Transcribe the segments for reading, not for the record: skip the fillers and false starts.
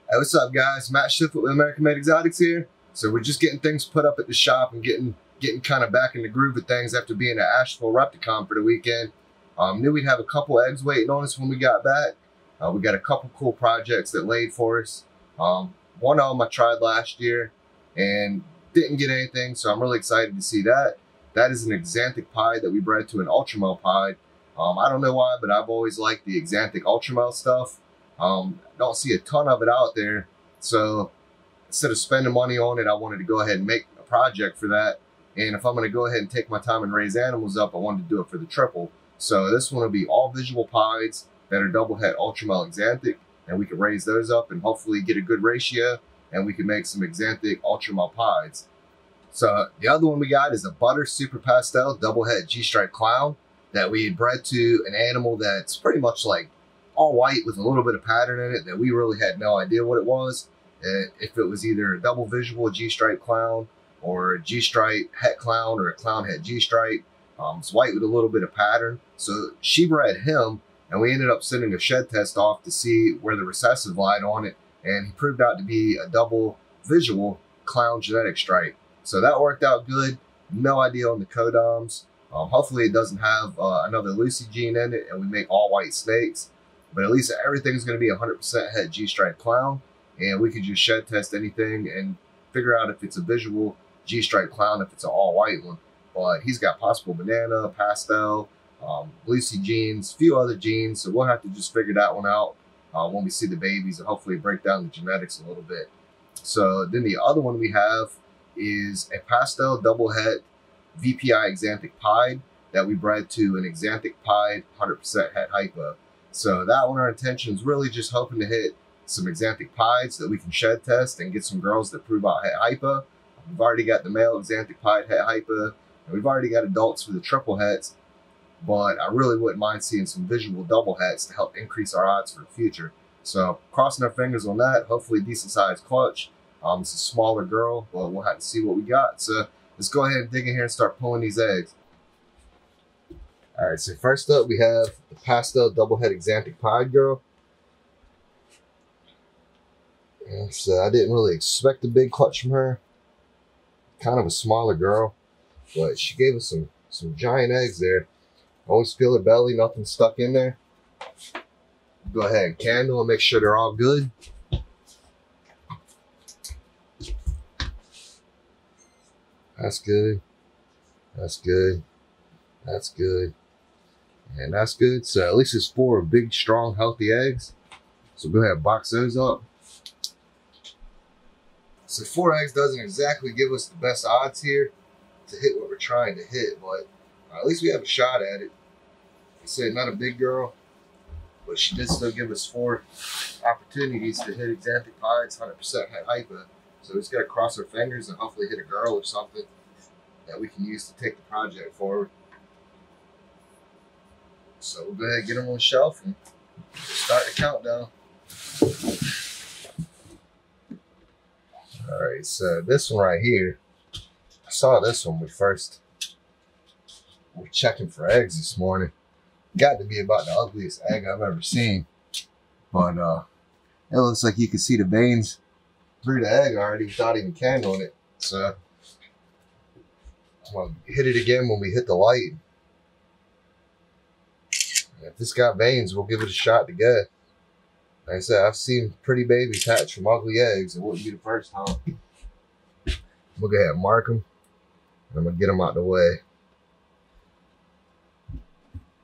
Hey, what's up, guys? Matt Schiff with AmericanMadeExotics here. So we're just getting things put up at the shop and getting kind of back in the groove of things after being at Asheville Repticon for the weekend. Knew we'd have a couple eggs waiting on us when we got back. We got a couple cool projects that laid for us. One of them I tried last year and didn't get anything, so I'm really excited to see that. That is an Axanthic pied that we bred to an ultramel pied. I don't know why, but I've always liked the Axanthic ultramel stuff. Don't see a ton of it out there, so instead of spending money on it, I wanted to go ahead and make a project for that. And if I'm going to go ahead and take my time and raise animals up, I wanted to do it for the triple. So this one will be all visual pieds that are double het ultramel Axanthic, and we can raise those up and hopefully get a good ratio, and we can make some Axanthic ultramel pieds. So the other one we got is a butter super pastel double het G-stripe clown that we had bred to an animal that's pretty much like all white with a little bit of pattern in it that we really had no idea what it was. If it was either a double visual G-stripe clown or a G-stripe het clown or a clown het G-stripe. It's white with a little bit of pattern. So she bred him, and we ended up sending a shed test off to see where the recessive lied on it, and he proved out to be a double visual clown genetic stripe. So that worked out good. No idea on the codoms. Hopefully it doesn't have another Lucy gene in it and we make all white snakes. But at least everything's going to be 100% het G-stripe clown, and we could just shed test anything and figure out if it's a visual G-stripe clown, if it's an all white one. But he's got possible banana, pastel, Lucy genes, a few other genes, so we'll have to just figure that one out when we see the babies and hopefully break down the genetics a little bit. So then the other one we have is a pastel double het VPI Axanthic pied that we bred to an Axanthic pied 100% het hypo. So that one, our intention is really just hoping to hit some Axanthic pieds that we can shed test and get some girls that prove out het hypo. We've already got the male Axanthic pied het hypo, and we've already got adults for the triple hets, but I really wouldn't mind seeing some visual double hets to help increase our odds for the future. So crossing our fingers on that, hopefully a decent sized clutch. It's a smaller girl, but we'll have to see what we got. So let's go ahead and dig in here and start pulling these eggs. All right, so first up we have the pastel double het Axanthic pied girl. And so I didn't really expect a big clutch from her. Kind of a smaller girl, but she gave us some giant eggs there. Always feel her belly, nothing stuck in there. Go ahead and candle and make sure they're all good. That's good. That's good. That's good. And that's good. So at least it's 4 big, strong, healthy eggs. So go ahead and box those up. So 4 eggs doesn't exactly give us the best odds here to hit what we're trying to hit, but at least we have a shot at it. Like I said, not a big girl, but she did still give us 4 opportunities to hit Axanthic pieds 100% het hypo. So we just got to cross our fingers and hopefully hit a girl or something that we can use to take the project forward. So we'll go ahead and get them on the shelf and start the countdown. All right, so this one right here, I saw this one when we were checking for eggs this morning. Got to be about the ugliest egg I've ever seen. But it looks like you can see the veins through the egg already without even candling it. So I'm gonna hit it again when we hit the light. If this got veins, we'll give it a shot to get. Like I said, I've seen pretty babies hatch from ugly eggs. It wouldn't be the first time. We'll go ahead and mark them. And I'm gonna get them out the way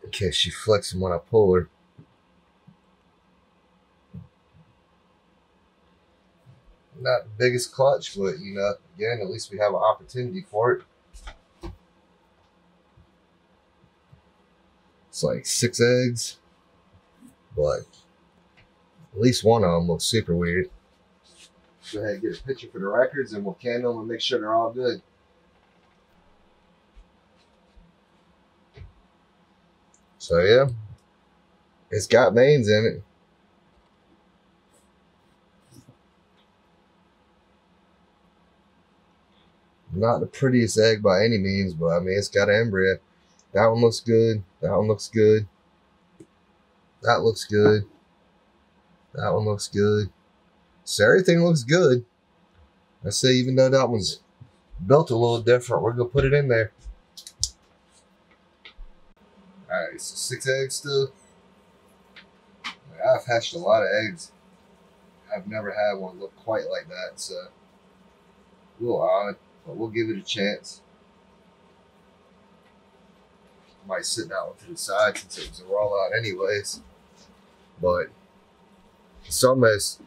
in case she flicks them when I pull her. Not the biggest clutch, but you know, again, at least we have an opportunity for it. It's like 6 eggs, but at least one of them looks super weird. Go ahead and get a picture for the records and we'll candle them and make sure they're all good. So yeah, it's got veins in it. Not the prettiest egg by any means, but I mean, it's got an embryo. That one looks good. That one looks good. That looks good. That one looks good. So everything looks good. I say even though that one's built a little different, we're gonna put it in there. All right, so 6 eggs still. I've hatched a lot of eggs. I've never had one look quite like that, so a little odd, but we'll give it a chance. Might sit that one to the side since it was a rollout anyways. But it's almost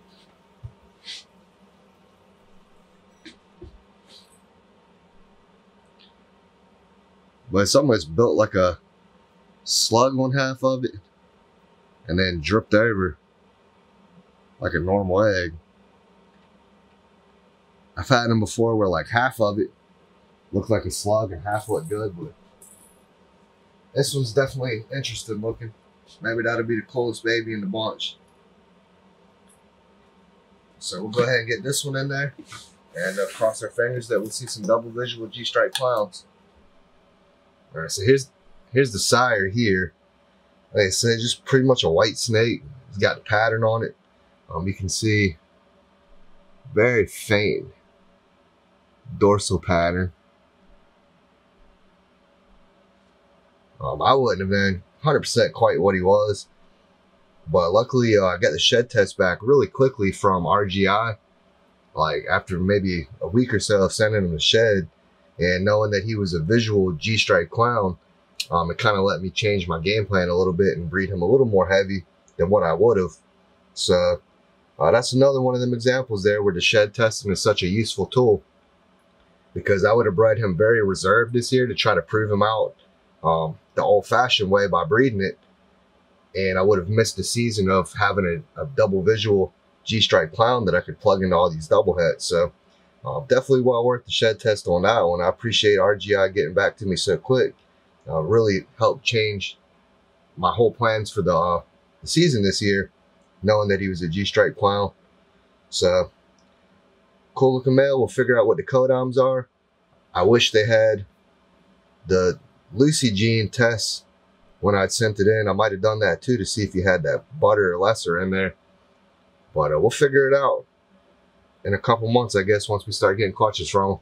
built like a slug on half of it and then dripped over like a normal egg. I've had them before where like half of it looked like a slug and half looked good, but this one's definitely interesting looking. Maybe that'll be the coolest baby in the bunch. So we'll go ahead and get this one in there and cross our fingers that we'll see some double visual G-stripe clowns. All right, so here's the sire here. Like I said, just pretty much a white snake. It's got the pattern on it. You can see very faint dorsal pattern. I wouldn't have been 100% quite what he was, but luckily I got the shed test back really quickly from RGI, like after maybe a week or so of sending him the shed, and knowing that he was a visual G-stripe clown, it kind of let me change my game plan a little bit and breed him a little more heavy than what I would have. So that's another one of them examples there where the shed testing is such a useful tool, because I would have bred him very reserved this year to try to prove him out the old-fashioned way by breeding it, and I would have missed the season of having a double visual G-stripe clown that I could plug into all these double heads. So definitely well worth the shed test on that one. I appreciate RGI getting back to me so quick. Really helped change my whole plans for the season this year, knowing that he was a G-stripe clown. So cool looking male. We'll figure out what the codoms are. I wish they had the Lucy gene test when I'd sent it in. I might have done that too to see if you had that butter or lesser in there, but we'll figure it out in a couple months, I guess, once we start getting clutches from them.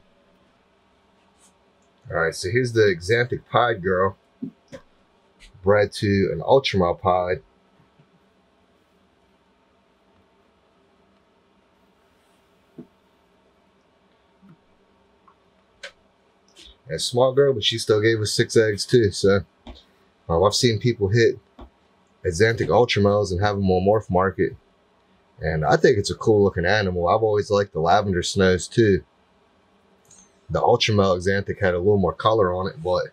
All right, so here's the Axanthic pied girl, bred to an ultramel pied. A small girl, but she still gave us 6 eggs too. So I've seen people hit Axanthic ultramels and have them on Morph Market, and I think it's a cool looking animal. I've always liked the lavender snows too. The ultramel Axanthic had a little more color on it, but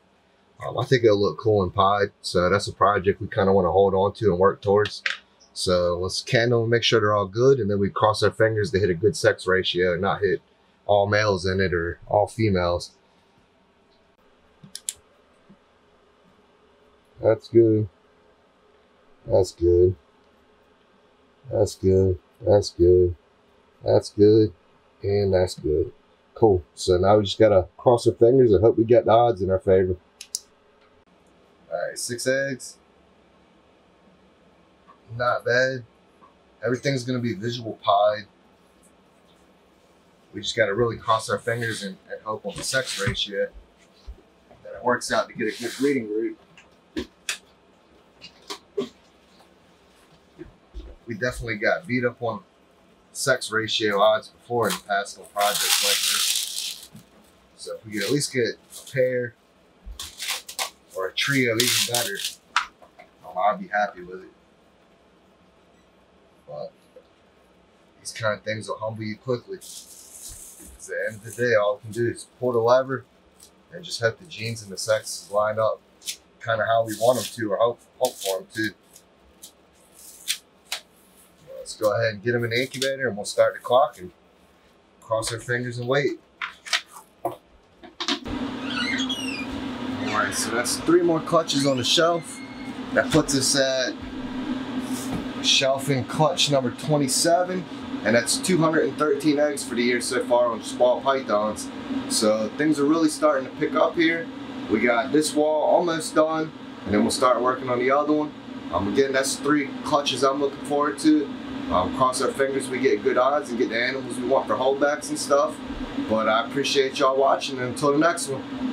I think it'll look cool in pied. So that's a project we kind of want to hold on to and work towards. So let's candle and make sure they're all good, and then we cross our fingers to hit a good sex ratio and not hit all males in it or all females. That's good. That's good. That's good. That's good. That's good. And that's good. Cool. So now we just gotta cross our fingers and hope we get the odds in our favor. Alright, 6 eggs. Not bad. Everything's gonna be visual pied. We just gotta really cross our fingers and hope on the sex ratio that it works out to get a good breeding group. We definitely got beat up on sex ratio odds before in past little projects like this. So if we could at least get a pair or a trio, even better, I'd be happy with it. But these kind of things will humble you quickly. At the end of the day, all we can do is pull the lever and just hope the genes and the sexes line up kind of how we want them to, or hope for them to. Let's go ahead and get them in the incubator and we'll start the clock and cross our fingers and wait. All right, so that's 3 more clutches on the shelf. That puts us at shelving clutch number 27, and that's 213 eggs for the year so far on small pythons. So things are really starting to pick up here. We got this wall almost done, and then we'll start working on the other one. Again, that's 3 clutches I'm looking forward to. Cross our fingers we get good odds and get the animals we want for holdbacks and stuff. But I appreciate y'all watching, and until the next one.